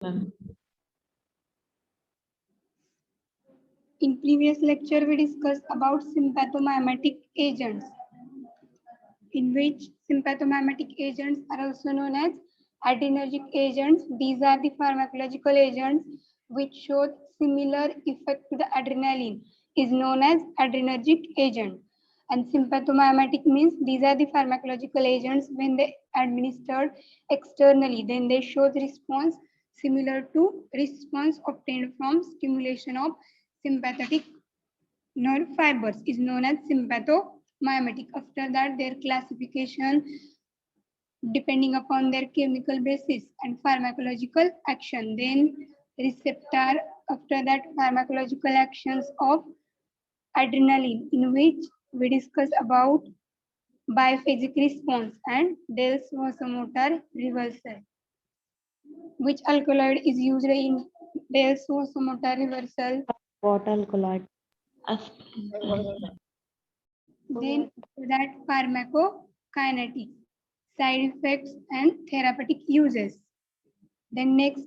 ma'am. In previous lecture, we discussed about sympathomimetic agents, in which sympathomimetic agents are also known as adrenergic agents. These are the pharmacological agents which show similar effect to the adrenaline, is known as adrenergic agent. And sympathomimetic means these are the pharmacological agents when they administered externally, then they show the response similar to response obtained from stimulation of sympathetic nerve fibers, is known as sympathomimetic. After that, their classification depending upon their chemical basis and pharmacological action. Then receptor, after that pharmacological actions of adrenaline, in which we discuss about biphasic response and Dell's vasomotor reversal. Which alkaloid is used in Dell's vasomotor reversal? What alkaloid? Then that pharmacokinetics, side effects and therapeutic uses. The next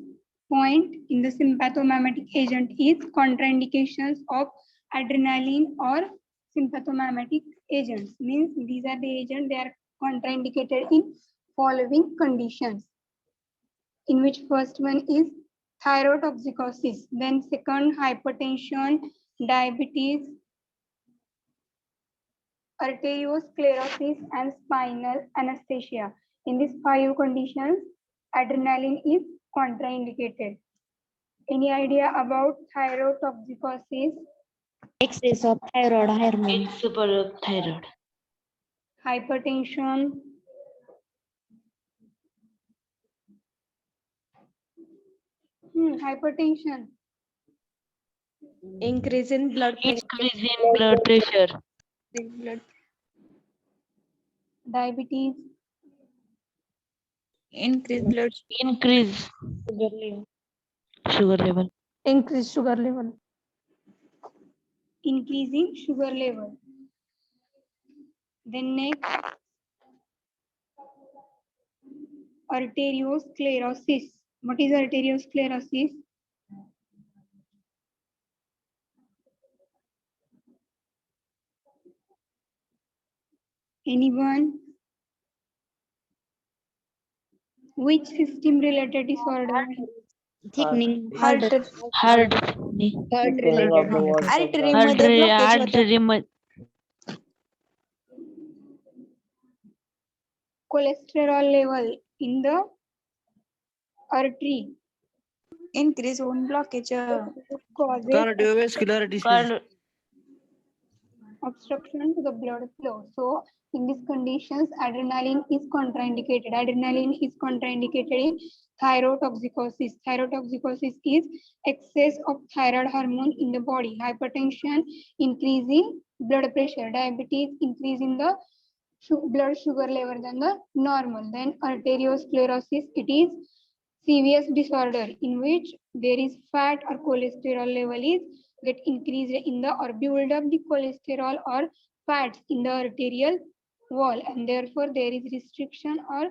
point in the sympathomimetic agent is contraindications of adrenaline or sympathomimetic agents. Means these are the agents, they are contraindicated in following conditions. In which first one is thyrotoxicosis, then second hypertension, diabetes, arteriosclerosis and spinal anesthesia. In these 5 conditions, adrenaline is contraindicated. Any idea about thyrotoxicosis? Excess of thyroid hormone. Thyroid. Hypertension, hypertension, Increase in blood pressure. Increase in blood pressure. diabetes, Increase blood Increase sugar level. increase sugar level. increasing sugar level. Then next, arteriosclerosis. What is arteriosclerosis? Anyone? Which system related disorder? Thickening Heart Heart. related. Artery मध्ये blockage होतं. Artery. Cholesterol level in the artery Increase होऊन blockage. causes Cardiovascular disease. obstruction to the blood flow. So in these conditions, adrenaline is contraindicated. Adrenaline is contraindicated in thyrotoxicosis. Thyrotoxicosis is excess of thyroid hormone in the body. Hypertension, increase in blood pressure. Diabetes, increase in the blood sugar level than the normal. Then arteriosclerosis, it is serious disorder in which there is fat or cholesterol level is get increased in the or build up the cholesterol or fats in the arterial wall, and therefore there is restriction or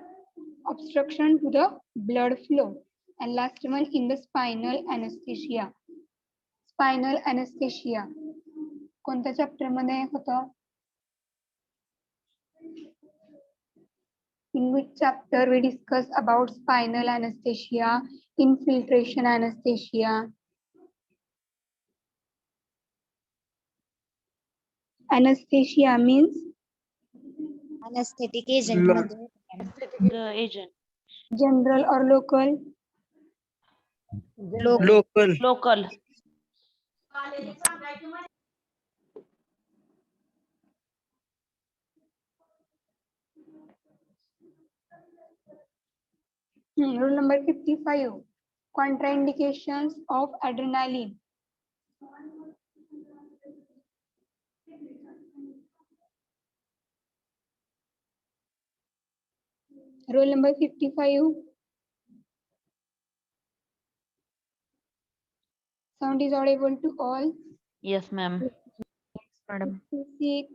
obstruction to the blood flow. And last one in the spinal anesthesia. Spinal anesthesia कोणत्या chapter मध्ये होतं? In which chapter we discuss about spinal anesthesia, infiltration anesthesia. Anesthesia means anesthetic agent मध्ये The agent. general or local. Local. Local. Rule number 55. Contraindications of adrenaline. Rule number 55. Sound is audible to all. Yes, ma'am. Madam. 56.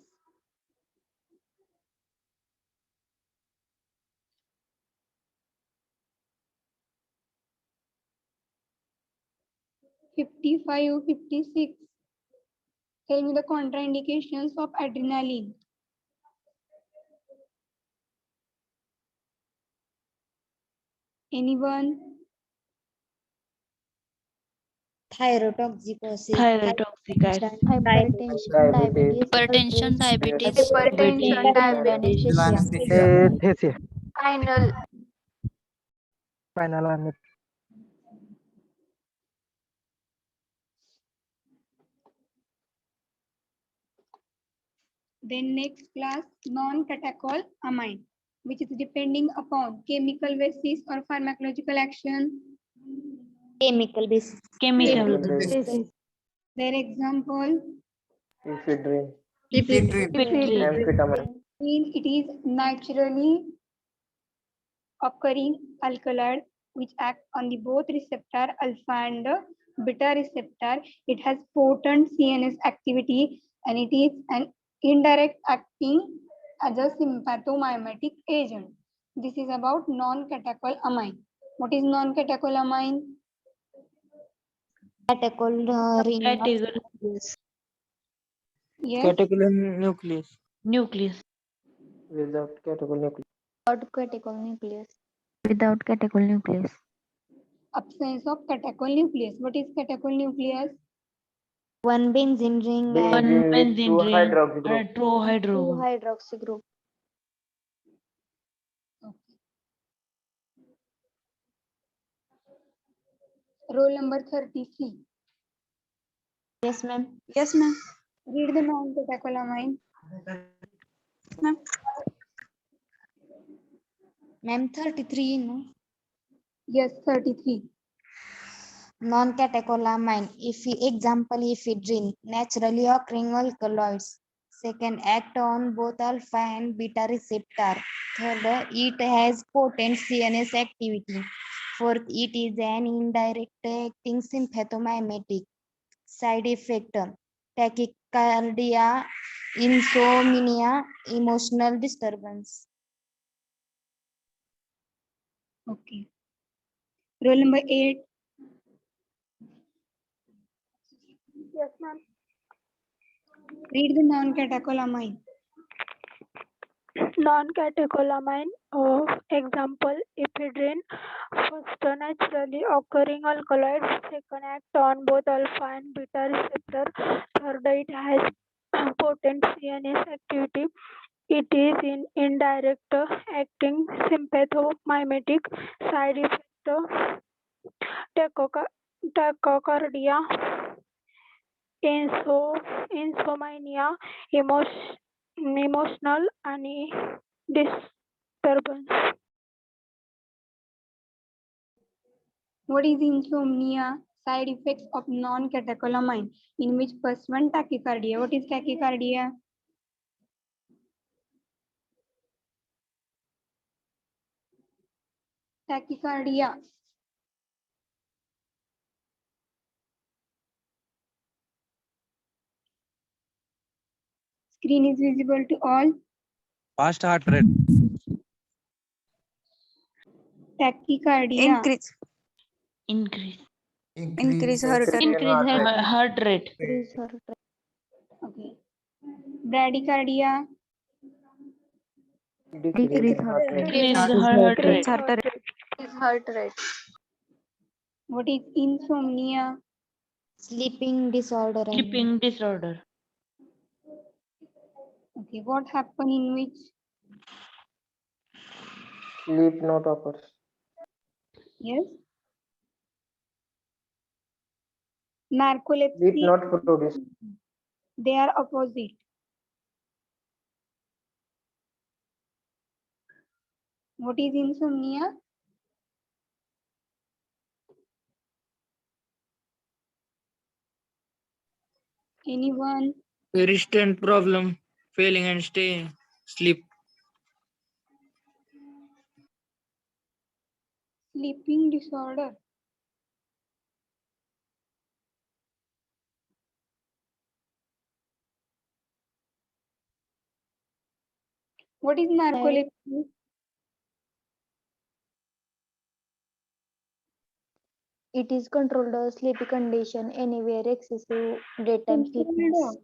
55, 56. Tell me the contraindications of adrenaline. Anyone? Thyrotoxicosis. Thyrotoxic acid. Hypertension, Hypertension, diabetes. Hypertension, diabetes. anesthesia. Anesthesia. Final. Final anesthesia. Then next class, non-catecholamine, which is depending upon chemical basis or pharmacological action. Chemical basis. Chemical. Their example, Ephedrine. Ephedrine. Amphetamine. it is naturally occurring alkaloid which act on the both receptor alpha and beta receptor. It has potent CNS activity and it is an indirect acting as a sympathomimetic agent. This is about non-catecholamine. What is non-catecholamine? Catechol. Yes, Catecholin nucleus. Nucleus. Without catechol nucleus. Without catechol nucleus. absence of catechol nucleus. What is catechol nucleus? One benzene ring and One Benzene with benzene two ring hydroxy and group. two hydro. hydroxy group. Okay. Roll number 33. Yes, ma'am. Yes, ma'am. Read the non-catecholamine. Ma'am. Ma'am, 33, no? Yes, 33. Non-catecholamine. Example, ephedrine. Naturally occurring alkaloids. Second, act on both alpha and beta receptor. Third, it has potent CNS activity. Fourth, it is an indirect acting sympathomimetic. Side effect, tachycardia, insomnia, emotional disturbance. Okay. Roll number 8. Yes, ma'am. Read the non-catecholamine. Non-catecholamine, example, ephedrine. First, naturally occurring alkaloids. Second, act on both alpha and beta receptor. Third, it has potent CNS activity. It is in indirect acting sympathomimetic. Side effect, tachycardia, insomnia, emotional आणि disturbance. What is insomnia? Side effects of non-catecholamine. In which first one, tachycardia. What is tachycardia? Tachycardia. Screen is visible to all. Fast heart rate. Tachycardia. Increase. Increase heart rate. Increase heart rate. Okay. Bradycardia. Decrease heart rate. Increase heart rate. Heart rate. What is insomnia? Sleeping disorder. Sleeping disorder. Okay. What happen in which? Sleep not occurs. Yes. Sleep Narcolepsy. not produced. They are opposite. What is insomnia? Anyone? Persistent problem. Failing and staying. Sleep. Sleeping disorder. What is narcolepsy? It is controlled sleepy condition anywhere excessive daytime sleepiness.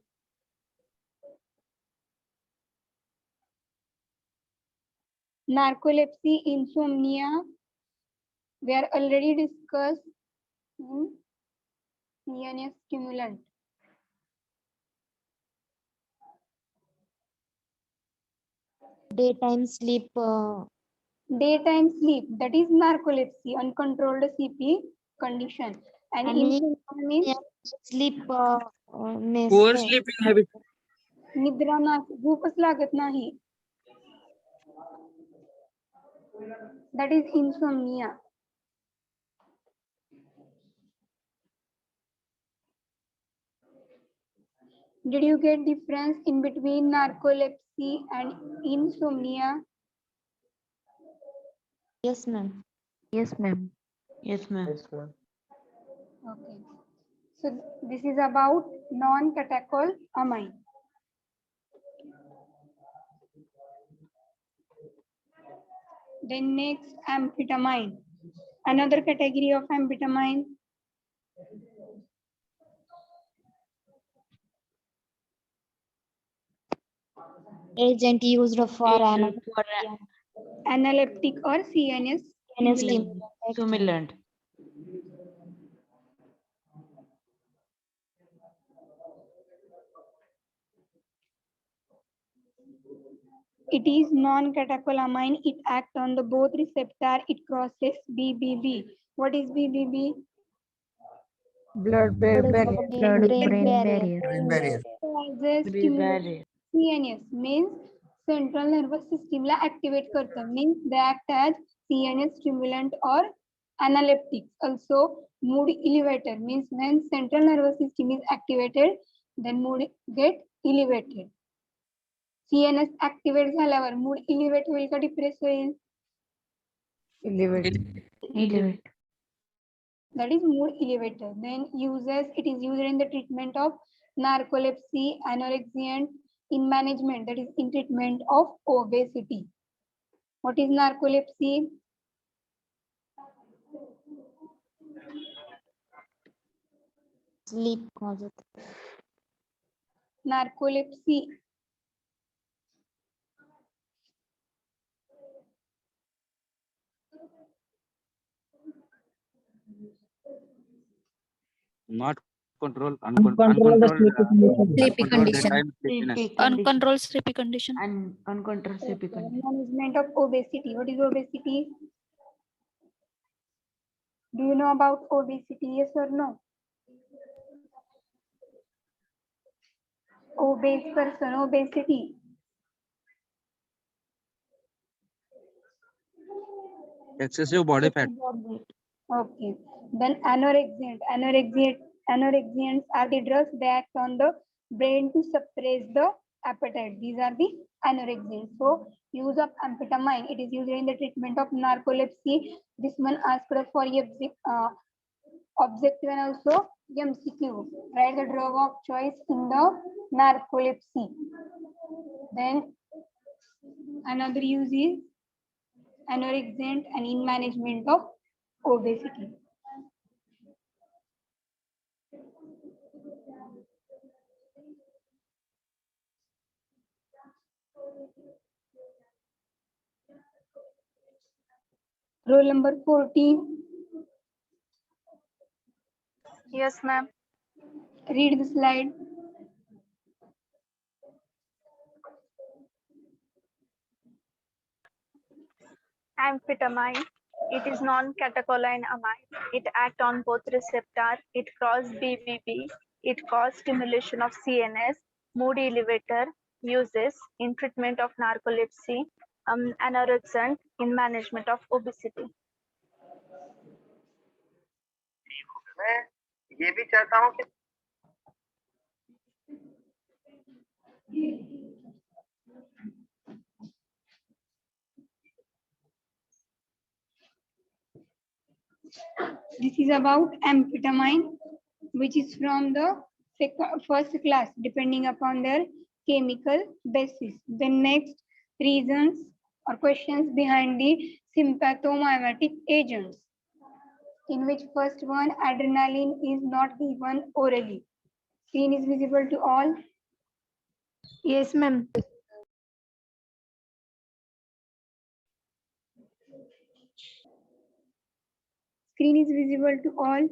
Narcolepsy, insomnia, we are already discussed. CNS stimulant. Daytime sleep. Daytime sleep, that is narcolepsy, uncontrolled sleepy condition. And आणि insomnia means sleep. Poor sleeping habit. निद्रा ना झोपच लागत नाही. That is insomnia. Did you get difference in between narcolepsy and insomnia? Yes, ma'am. Yes, ma'am. Yes, ma'am. Okay. So this is about non-catecholamine. Then next, amphetamine. Another category of amphetamine. Agent used for Agent for Analeptic or CNS stimulant. stimulant. It is non-catecholamine. It acts on the both receptor. It crosses BBB. What is BBB? Blood-brain barrier. Causes stimulate CNS means central nervous system La activate करतं, means they act as CNS stimulant or analeptics. Also mood elevator means when central nervous system is activated, then mood get elevated. CNS activate झाल्यावर mood elevate होईल का depress होईल? Elevate. That is mood elevator. Then it is used in the treatment of narcolepsy, anorexia, in management, that is in treatment of obesity. What is narcolepsy? sleep cause. Narcolepsy. Not uncontrolled Sleepy condition. daytime sleepiness. Uncontrolled sleepy condition. And uncontrolled sleepy condition. Management of obesity. What is obesity? Do you know about obesity? Yes or no? Obese person, obesity. Excessive body fat. Okay. Then anorexians are the drugs that act on the brain to suppress the appetite. These are the anorexians. So use of amphetamine. It is used in the treatment of narcolepsy. This one asked for objective and also MCQ. Write the drug of choice in the narcolepsy. Then another use is anorexiant and in management of obesity. Roll number 14. Yes, ma'am. Read the slide. Amphetamine. It is non-catecholamine amine. It acts on both receptor. It crosses BBB. It causes stimulation of CNS. Mood elevator. Uses in treatment of narcolepsy. Anorexia in management of obesity. मैं ये भी चाहता हूँ कि This is about amphetamine, which is from the first class, depending upon their chemical basis. The next reasons or questions behind the sympathomimetic agents. in which first one adrenaline is not given orally. Screen is visible to all. Yes, ma'am. Screen is visible to all.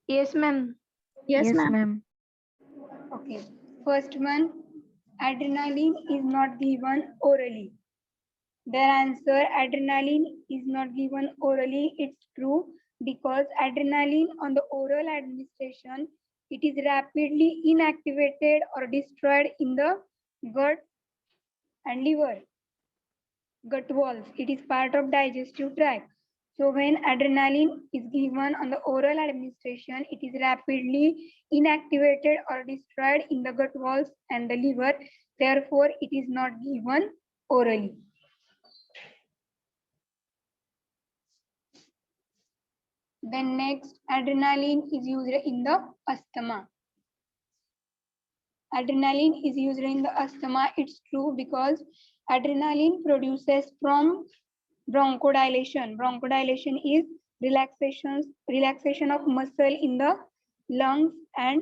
Yes, ma'am. Yes, ma'am. Okay. First one, adrenaline is not given orally. Their answer, adrenaline is not given orally. It's true because adrenaline on the oral administration, it is rapidly inactivated or destroyed in the gut and liver, gut walls. It is part of digestive tract. So when adrenaline is given on the oral administration, it is rapidly inactivated or destroyed in the gut walls and the liver. Therefore, it is not given orally. Then next, adrenaline is used in the asthma. Adrenaline is used in the asthma. It's true because adrenaline produces from bronchodilation. Bronchodilation is relaxation of muscle in the lungs and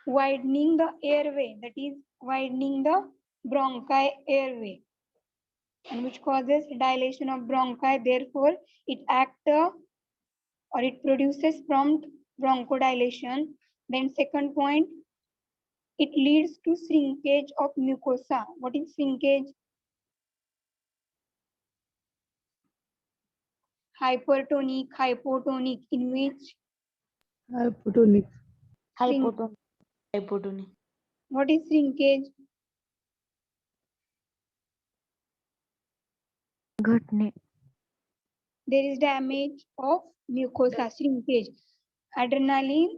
widening the airway. That is widening the bronchi airway, and which causes dilation of bronchi. Therefore, it acts or it produces prompt bronchodilation. Then second point, it leads to shrinkage of mucosa. What is shrinkage? Hypertonic, hypotonic, in which Hypotonic. shrink- Hypotonic. what is shrinkage? घटने. There is damage of mucosa, shrinkage. Adrenaline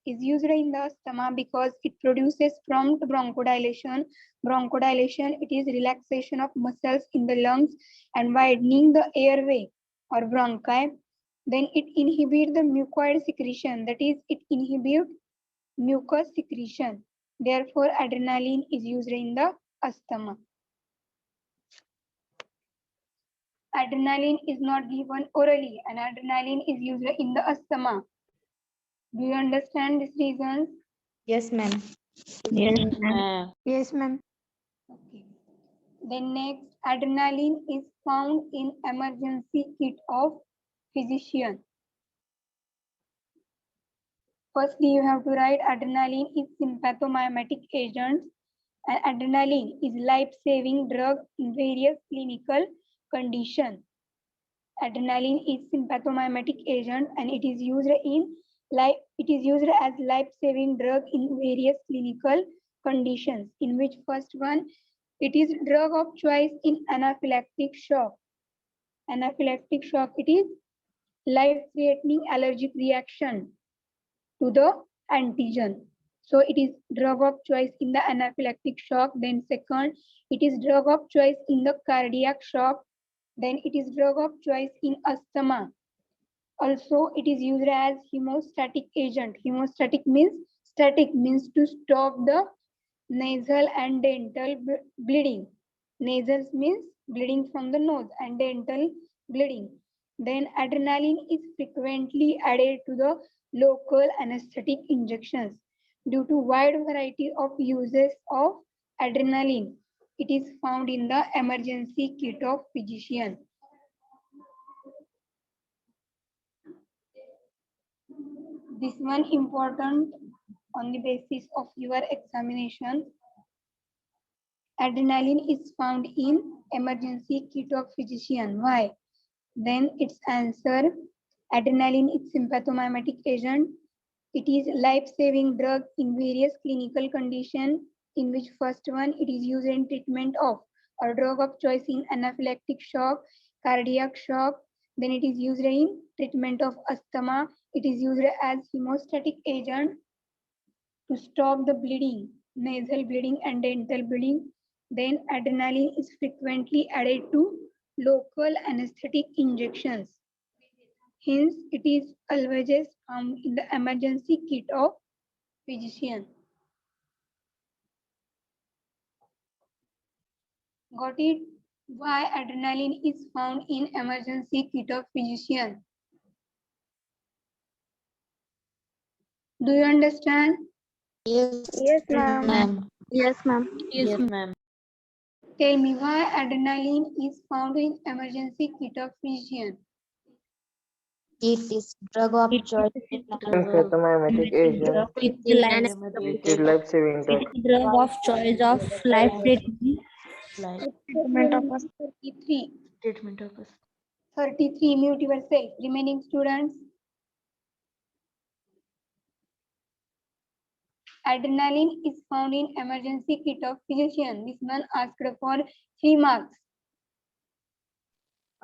is used in the asthma because it produces prompt bronchodilation. Bronchodilation, it is relaxation of muscles in the lungs and widening the airway or bronchi. Then it inhibits the mucoid secretion, that is, it inhibits mucus secretion. Therefore, adrenaline is used in the asthma. Adrenaline is not given orally and adrenaline is used in the asthma. Do you understand these reasons? Yes, ma'am. Yes, ma'am. Okay. Then next, adrenaline is found in emergency kit of physician. Firstly, you have to write adrenaline is sympathomimetic agent and adrenaline is life-saving drug in various clinical conditions. Adrenaline is sympathomimetic agent and it is used as life-saving drug in various clinical conditions, in which first one, it is drug of choice in anaphylactic shock. Anaphylactic shock, it is life-threatening allergic reaction to the antigen. So it is drug of choice in the anaphylactic shock. Then second, it is drug of choice in the cardiac shock. Then it is drug of choice in asthma. Also, it is used as hemostatic agent. Hemostatic means static means to stop the nasal and dental bleeding. Nasal means bleeding from the nose and dental bleeding. Then adrenaline is frequently added to the local anesthetic injections. Due to wide variety of uses of adrenaline, it is found in the emergency kit of physician. This one important on the basis of your examination. Adrenaline is found in emergency kit of physician. Why? Then its answer, adrenaline is sympathomimetic agent. It is life-saving drug in various clinical conditions, in which first one, it is used in treatment of or drug of choice in anaphylactic shock, cardiac shock. Then it is used in treatment of asthma. It is used as hemostatic agent to stop the bleeding, nasal bleeding and dental bleeding. Then adrenaline is frequently added to local anesthetic injections. Hence, it is always found in the emergency kit of physician. Got it? Why adrenaline is found in emergency kit of physician? Do you understand? Yes, Yes, ma'am. ma'am. Yes, ma'am. Yes, ma'am. Tell me why adrenaline is found in emergency kit of physician. It is drug of choice. Symptomatic agent. It's It is life-saving drug. drug of choice of life-threatening Treatment of 33. treatment purpose. 33, mute yourself. Remaining students. Adrenaline is found in emergency kit of physician. This one asked for 3 marks.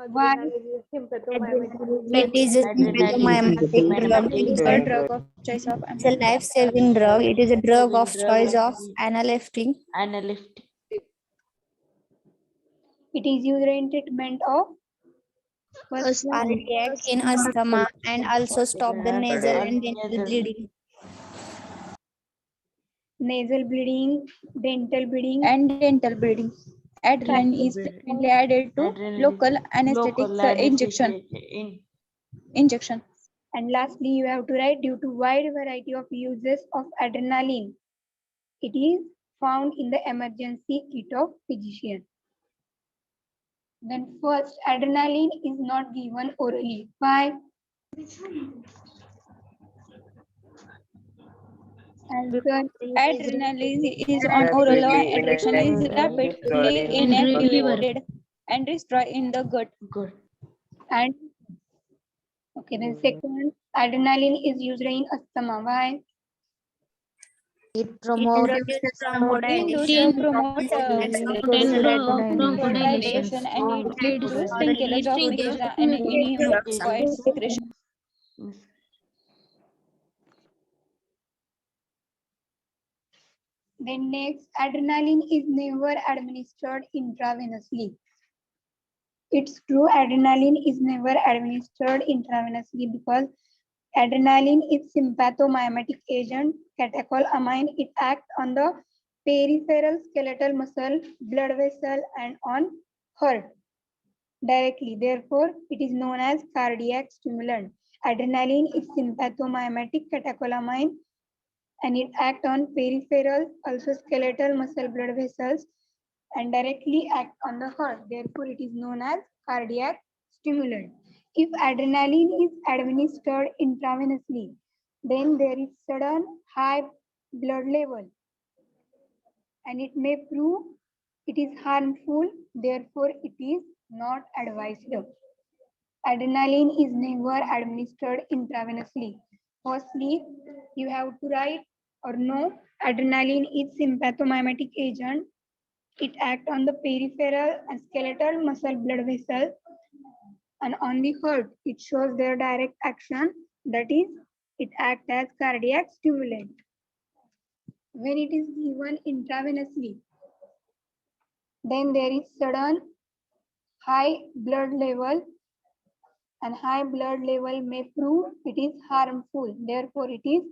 Why? It is a symptomatic drug. It is a drug of choice of. It's a life-saving drug. It is a drug of choice of analgesic. Analyst. It is used in treatment of Cardiac in asthma and also stop the nasal and dental bleeding. nasal bleeding, dental bleeding, And dental bleeding. Adrenaline is frequently added to local anesthetics injection. and lastly you have to write due to wide variety of uses of adrenaline. It is found in the emergency kit of physician. Then first, adrenaline is not given orally. Why? Answer. Adrenaline is on oral injection is rapidly inactivated and destroyed in the gut. Good. And okay, then second, adrenaline is used in asthma. Why? It promotes Bronchodilation and it leads to shrinkage of mucosa and immune secretion. Then next, adrenaline is never administered intravenously. It's true, adrenaline is never administered intravenously because adrenaline is sympathomimetic agent, catecholamine. It acts on the peripheral skeletal muscle, blood vessel, and on heart directly. Therefore, it is known as cardiac stimulant. Adrenaline is sympathomimetic catecholamine and it acts on peripheral, also skeletal muscle blood vessels and directly act on the heart. Therefore, it is known as cardiac stimulant. If adrenaline is administered intravenously, then there is sudden high blood level and it may prove it is harmful. Therefore, it is not advised. Adrenaline is never administered intravenously. Firstly, you have to write or know adrenaline is sympathomimetic agent. It acts on the peripheral and skeletal muscle blood vessels and on the heart. It shows their direct action, that is, it acts as cardiac stimulant. When it is given intravenously, then there is sudden high blood level and high blood level may prove it is harmful. Therefore, it is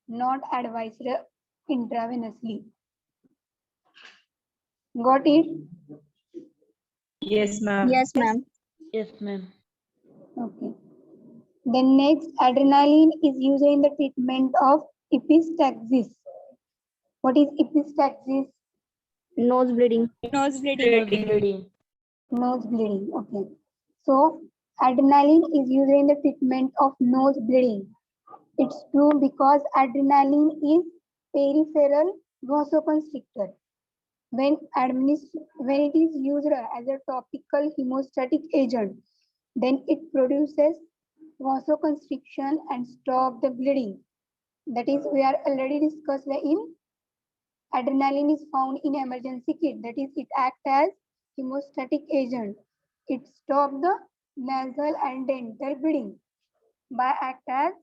not advised intravenously. Got it? Yes, ma'am. Yes, ma'am. Yes, ma'am. Okay. Then next, adrenaline is used in the treatment of epistaxis. What is epistaxis? Nose bleeding. Nose bleeding. Okay. So, adrenaline is used in the treatment of nose bleeding. It's true because adrenaline is peripheral vasoconstrictor. When it is used as a topical hemostatic agent, then it produces vasoconstriction and stop the bleeding. That is, we are already discussed in adrenaline is found in emergency kit. That is, it acts as hemostatic agent. It stops the nasal and dental bleeding by act as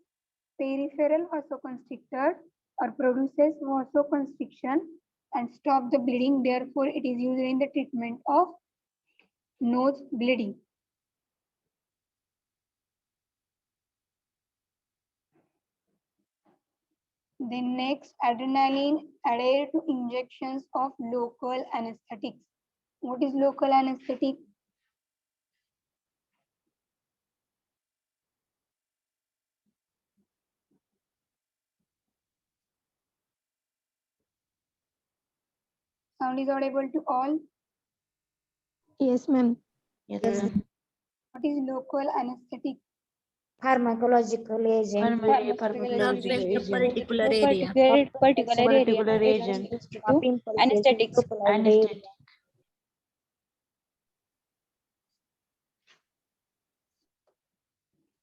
peripheral vasoconstrictor or produces vasoconstriction and stop the bleeding. Therefore, it is used in the treatment of nose bleeding. Then next, adrenaline added to injections of local anesthetics. What is local anesthetic? Sound is audible to all. Yes, ma'am. Yes, Yes, ma'am. What is local anesthetic? pharmacological agent. Pharmacological agent. Particular area. Particular Particular agent. Of impulses, Anesthetics. localized. Anesthetic.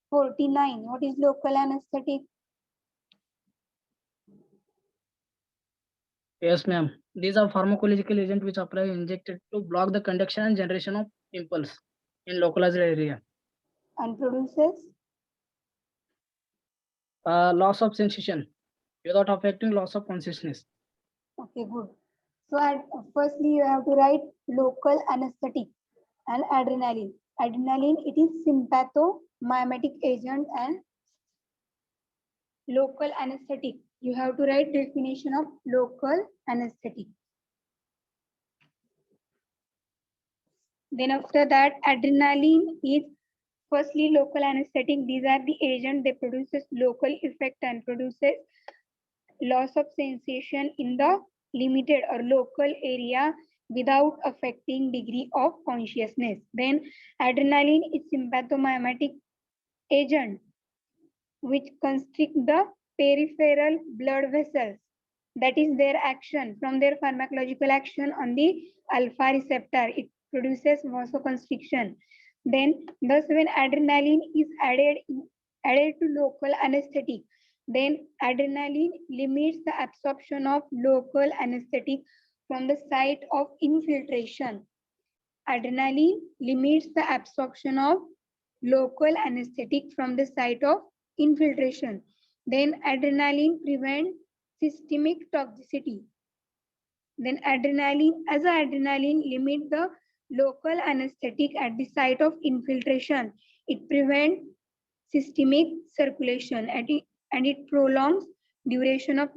49. What is local anesthetic? Yes, ma'am. These are pharmacological agents which apply injected to block the conduction and generation of impulse in localized area. And produces? Loss of sensation without affecting loss of consciousness. Okay, good. So firstly, you have to write local anesthetic and adrenaline. Adrenaline, it is sympathomimetic agent, and local anesthetic. You have to write definition of local anesthetic. Then after that, adrenaline is firstly local anesthetic. These are the agents, they produces local effect and produces loss of sensation in the limited or local area without affecting degree of consciousness. Then adrenaline is sympathomimetic agent which constrict the peripheral blood vessels. That is their action. From their pharmacological action on the alpha receptor, it produces vasoconstriction. Then thus when adrenaline is added to local anesthetic, then adrenaline limits the absorption of local anesthetic from the site of infiltration. Adrenaline limits the absorption of local anesthetic from the site of infiltration. Then adrenaline prevents systemic toxicity. Then adrenaline limits the local anesthetic at the site of infiltration. It prevents systemic circulation and it prolongs duration of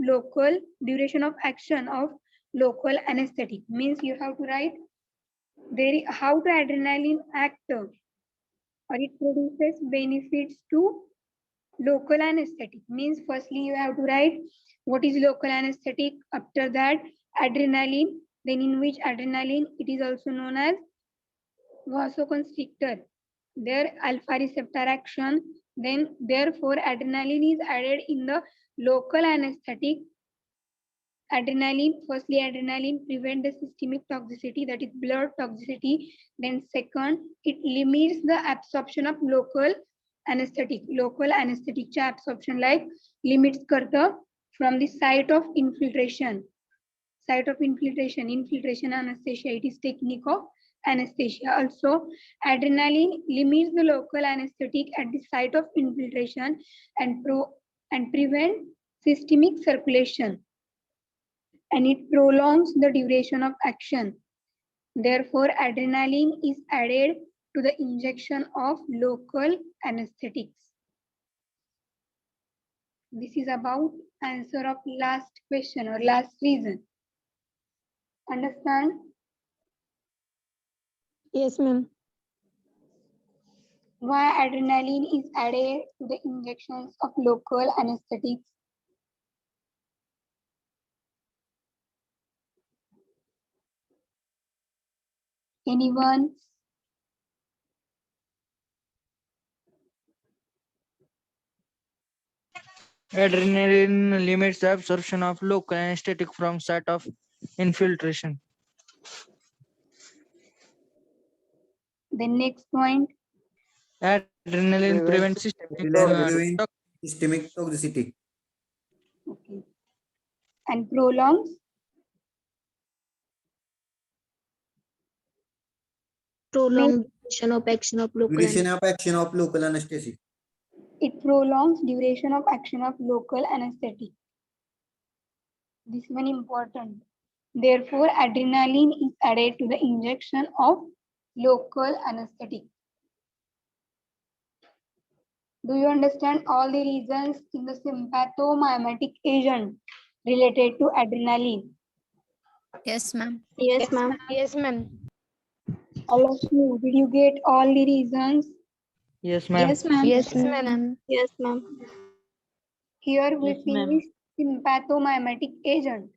action of local anesthetic. Means you have to write how the adrenaline act or it produces benefits to local anesthetic. Means firstly you have to write what is local anesthetic, after that adrenaline, then in which adrenaline it is also known as vasoconstrictor, their alpha receptor action, then therefore adrenaline is added in the local anesthetic. Firstly adrenaline prevent the systemic toxicity, that is blood toxicity. Then second, it limits the absorption of local anesthetic च्या absorption like limits करतं from the site of infiltration. Infiltration anesthesia, it is technique of anesthesia. Also adrenaline limits the local anesthetic at the site of infiltration and prevent systemic circulation, and it prolongs the duration of action. Therefore, adrenaline is added to the injection of local anesthetics. This is about answer of last question or last reason. Understand? Yes, ma'am. Why adrenaline is added to the injections of local anesthetics? Anyone? Adrenaline limits the absorption of local anesthetic from site of infiltration. The next point. Adrenaline prevents systemic toxicity. Okay. And prolongs? Prolongation of action of local Duration of action of local anesthetic. It prolongs duration of action of local anesthetic. This one important. Therefore, adrenaline is added to the injection of local anesthetic. Do you understand all the reasons in the sympathomimetic agent related to adrenaline? Yes, ma'am. Yes, ma'am. Yes, ma'am. All of you, did you get all the reasons? Yes, ma'am. Yes, ma'am. Yes, ma'am. Yes, ma'am. Here we Yes, ma'am. finish sympathomimetic agent.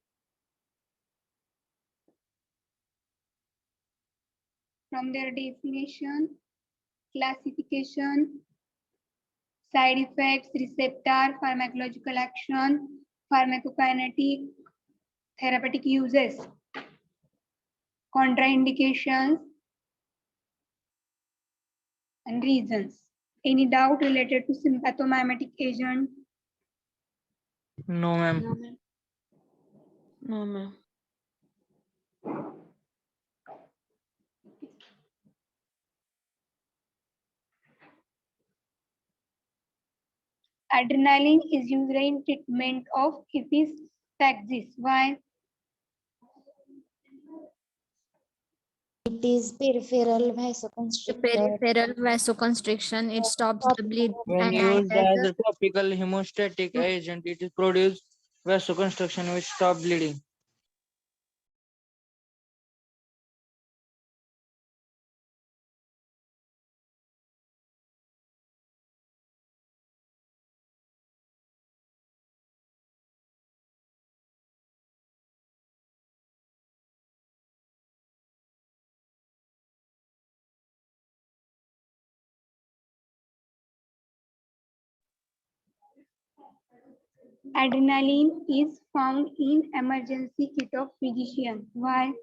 from their definition, classification, side effects, receptor, pharmacological action, pharmacokinetic, therapeutic uses, contraindications, and reasons. Any doubt related to sympathomimetic agent? No, ma'am. No, ma'am. Adrenaline is used in treatment of epistaxis. Why? It is peripheral vasoconstrictor. Peripheral vasoconstriction, it stops the bleeding When and used acts as as a topical hemostatic agent, it is produce vasoconstriction which stop bleeding. Adrenaline is found in emergency kit of physician. Why?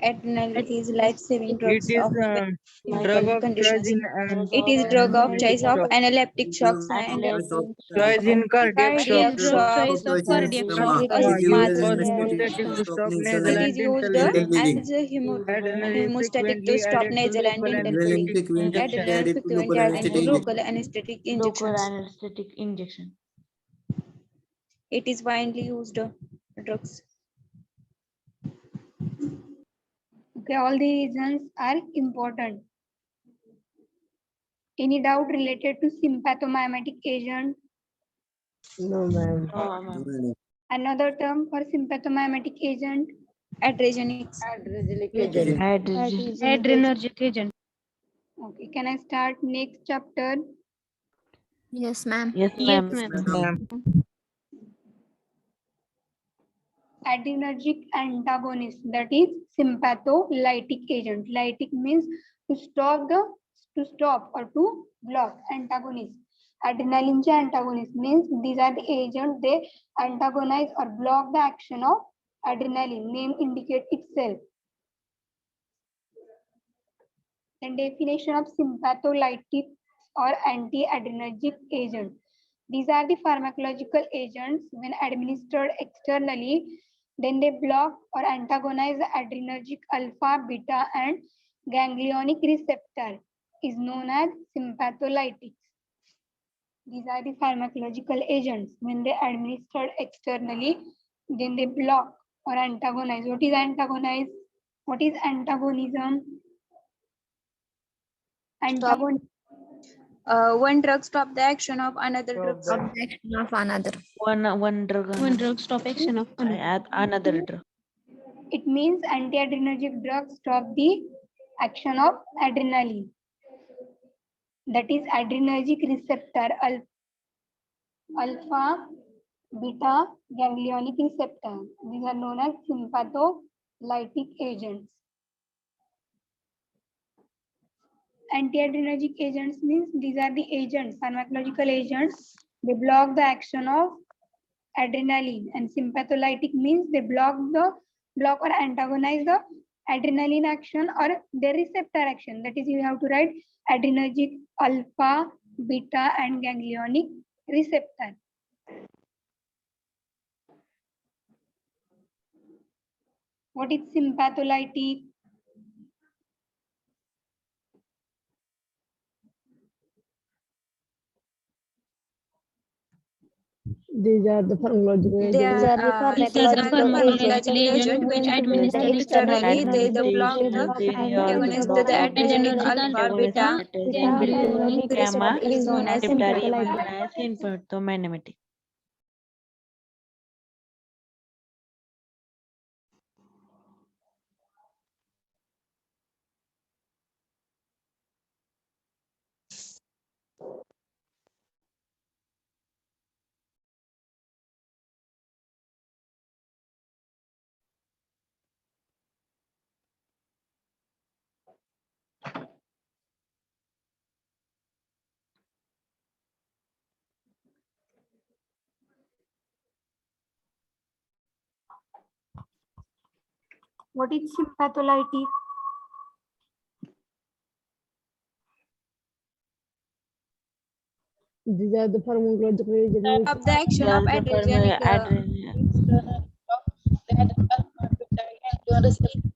adrenaline is life-saving It drugs is of drug medical of choice conditions. in It is drug of choice of analeptic shocks and choice in cardiac shock. cardiac shocks, cardiac shock, Used for asthmatic. hemostatic to stop nasal It and is dental used bleeding. as a Adrenaline hemostatic frequently to stop added to nasal and local dental Adrenaline anesthetic bleeding. frequently injection. Adrenaline added to local frequently added anesthetic to injection. local anesthetic Local injections. anesthetic injection. It is widely used drugs. Okay, all the reasons are important. Any doubt related to sympathomimetic agent? No, ma'am. No, ma'am. Another term for sympathomimetic agent? Adrenalics. Adrenergic agent. Okay, can I start next chapter? Yes, ma'am. Yes, Yes, ma'am. ma'am. Adrenergic antagonist, that is sympatholytic agent. Lytic means to stop or to block. Antagonist. Adrenaline antagonist means these are the agents, they antagonize or block the action of adrenaline. Name indicates itself. The definition of sympatholytic or anti-adrenergic agent. These are the pharmacological agents when administered externally, then they block or antagonize the adrenergic alpha, beta, and ganglionic receptor is known as sympatholytics. These are the pharmacological agents when they administered externally, then they block or antagonize. What is antagonize? What is antagonism? Antagonism. One drug stop the action of another drug. Stop Stop the action of another. One drug. One drug stop action of another. Another drug. It means anti-adrenergic drugs stop the action of adrenaline. That is adrenergic receptor alpha, beta, ganglionic receptor. These are known as sympatholytic agents. Anti-adrenergic agents means these are the agents, pharmacological agents. They block the action of adrenaline, and sympatholytic means they block or antagonize the adrenaline action or their receptor action. That is, you have to write adrenergic alpha, beta, and ganglionic receptor. What is sympatholytic? These are the pharmacological They agents. are pharmacological agent which administered externally. They the block the antagonist the adrenergic alpha beta ganglionic receptor is known as sympatholytic. Sympathomimetic. What is sympatholytic? These are the pharmacological agents which Of the action of adrenergic External block that alpha, beta, and your receptor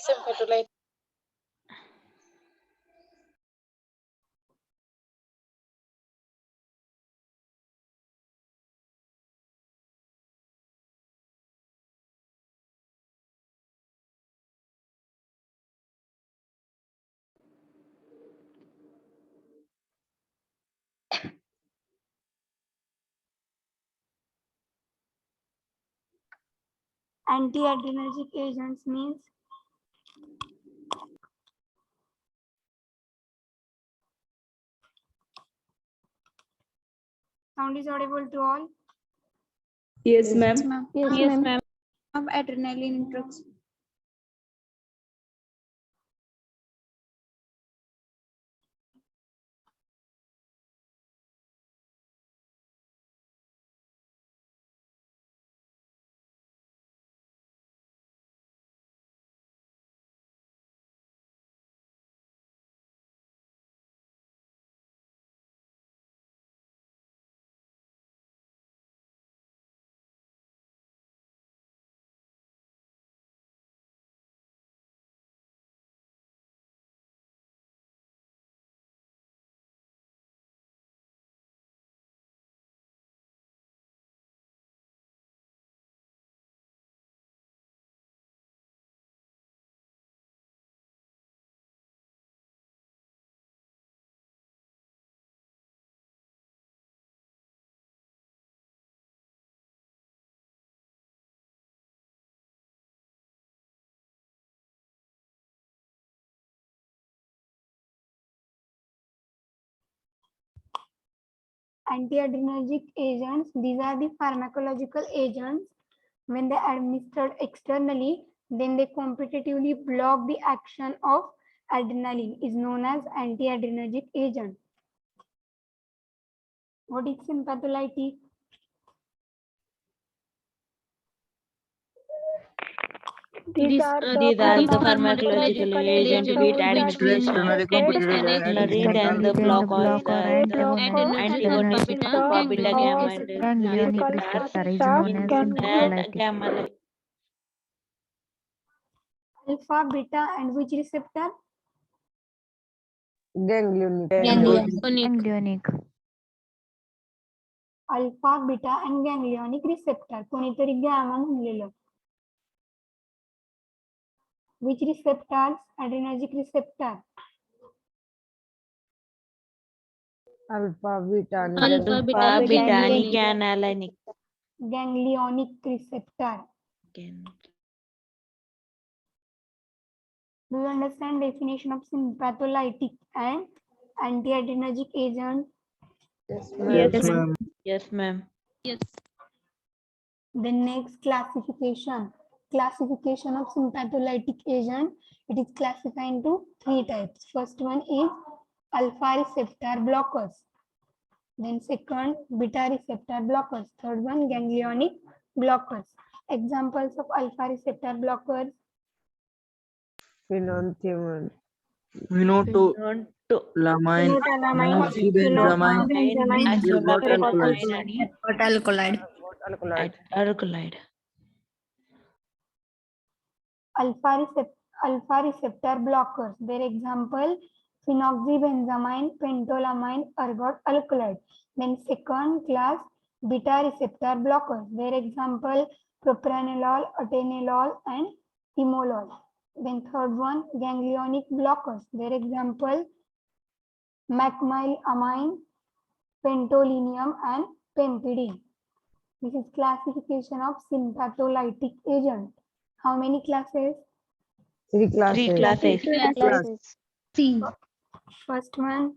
sympatholytic. Anti-adrenergic agents means sound is audible to all. Yes, ma'am. Yes, ma'am. Of adrenaline drugs. Anti-adrenergic agents, these are the pharmacological agents. When they are administered externally, then they competitively block the action of adrenaline, is known as anti-adrenergic agent. What is sympatholytic? These are the pharmacological agent with administration externally, then the block or the antagonist alpha beta gamma Ganglionic receptor is known as sympatholytic. gamma Alpha, beta, and which receptor? ganglionic. Ganglionic. Alpha, beta, and ganglionic receptor. कोणीतरी gamma म्हणलेलं. Which receptors? Adrenergic receptor. Alpha, beta, and alpha beta आणि ganglionic Ganglionic receptor. Do you understand definition of sympatholytic and anti-adrenergic agent? Yes, ma'am. The next classification. Classification of sympatholytic agent. It is classified into 3 types. First one is alpha receptor blockers. Then second, beta receptor blockers. Third one, ganglionic blockers. Examples of alpha receptor blockers. phenanthymine, Phentolamine, benzamine, alkaloid. Alpha receptor blockers. Their example, phenoxybenzamine, pentolamine, ergot alkaloid. Then second class, beta receptor blockers. Their example, propranolol, atenolol, and timolol. Then third one, ganglionic blockers. Their example, macmylamine, pentolinium, and pempidine. This is classification of sympatholytic agent. How many classes? 3 classes. 3 classes. First one,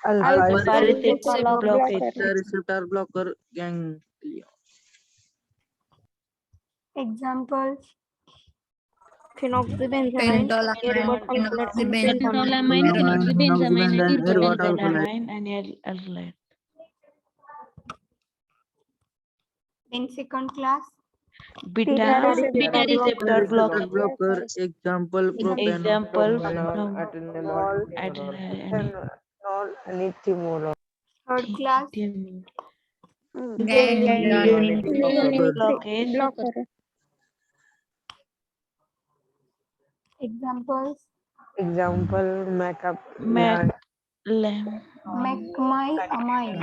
alpha receptor blockers. receptor blocker, ganglion. examples, Pentolamine, ergot alkaloid. and alkaloid. then second class, Beta receptor blocker. blocker. Example propanol. Example Propanol, atenolol, adrenaline. ethanol, and ethimolol. Third class, Ganglion Blocker. blockage. examples, Example, Maclamine. mecmylamine,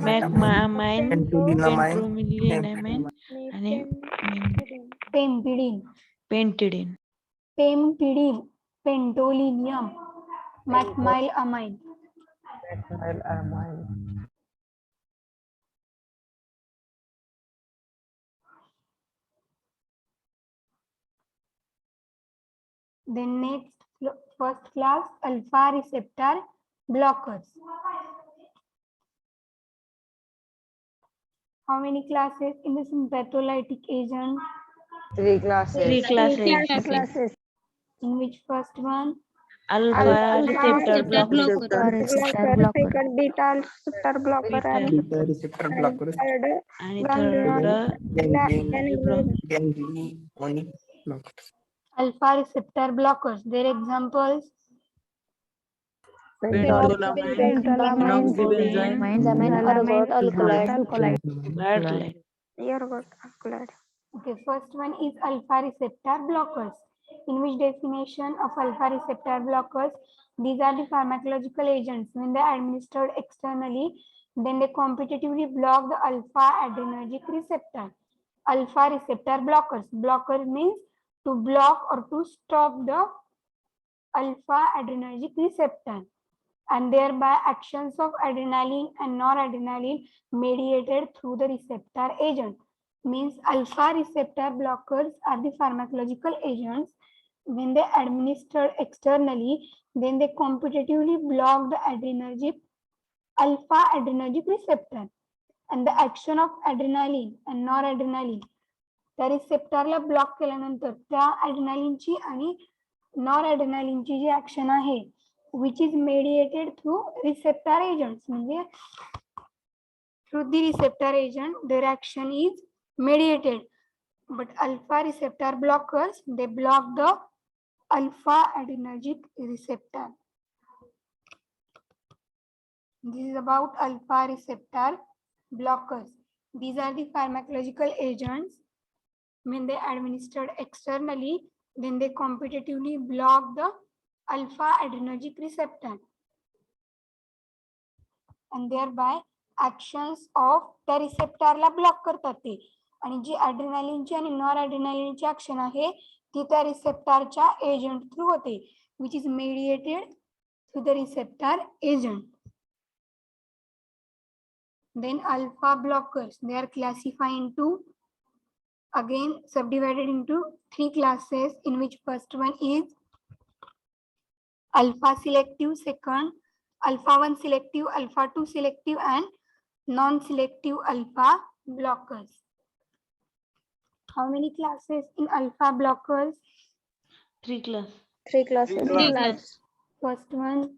Maclamine. Pentomilinamine. आणि pempidine, pentidine. pentolinium, mecmylamine. methylamine. Then next, first class, alpha receptor blockers. How many classes in the sympatholytic agent? Three classes. Three classes. In which first one? Alpha receptor blocker. Second beta receptor blocker and Beta receptor blocker. third आणि third ganglion blocker. Alpha receptor blockers. Their examples? Pentolamine. phenoxybenzone. Alkaloid. Okay, first one is alpha receptor blockers. In which definition of alpha receptor blockers? These are the pharmacological agents. When they are administered externally, then they competitively block the alpha adrenergic receptor. Alpha receptor blockers. Blocker means to block or to stop the alpha adrenergic receptor, and thereby actions of adrenaline and noradrenaline mediated through the receptor agent. Means alpha receptor blockers are the pharmacological agents. When they administered externally, then they competitively block the alpha adrenergic receptor, and the action of adrenaline and noradrenaline त्या रिसेप्टरला block केल्यानंतर त्या ॲड्रेनालिनची आणि नॉरॲड्रेनालिनची जी action आहे which is mediated through receptor agents, म्हणजे through the receptor agent their action is mediated, but alpha receptor blockers, they block the alpha adrenergic receptor. This is about alpha receptor blockers. These are the pharmacological agents. When they administered externally, then they competitively block the alpha adrenergic receptor, and thereby actions of the receptor ला block करतात ते, आणि जी ॲड्रेनालिनची आणि nor ॲड्रेनालिनची action आहे ती त्या रिसेप्टरच्या agent through होते, which is mediated through the receptor agent. Then alpha blockers, they are classified into, again subdivided into three classes, in which first one is alpha selective, second alpha 1 selective, alpha 2 selective, and non-selective alpha blockers. How many classes in alpha blockers? Three classes. Three classes. First one,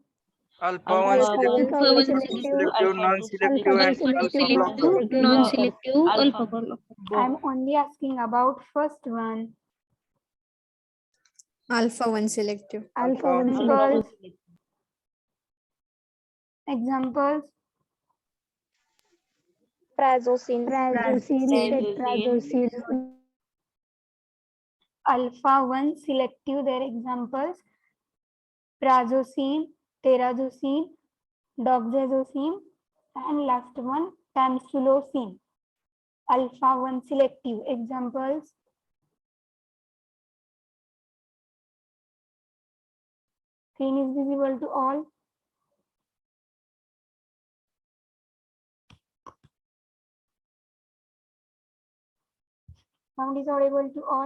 Alpha 1 selective, selective, non-selective, and alpha blocker. Non-selective Alpha. alpha blocker. I'm only asking about first one. Alpha 1 selective. Alpha blockers. Examples? Prazosin. Alpha 1 selective, their examples: prazosin, terazosin, doxazosin, and last one tamsulosin. Alpha 1 selective examples: screen is visible to all. Sound is audible to all.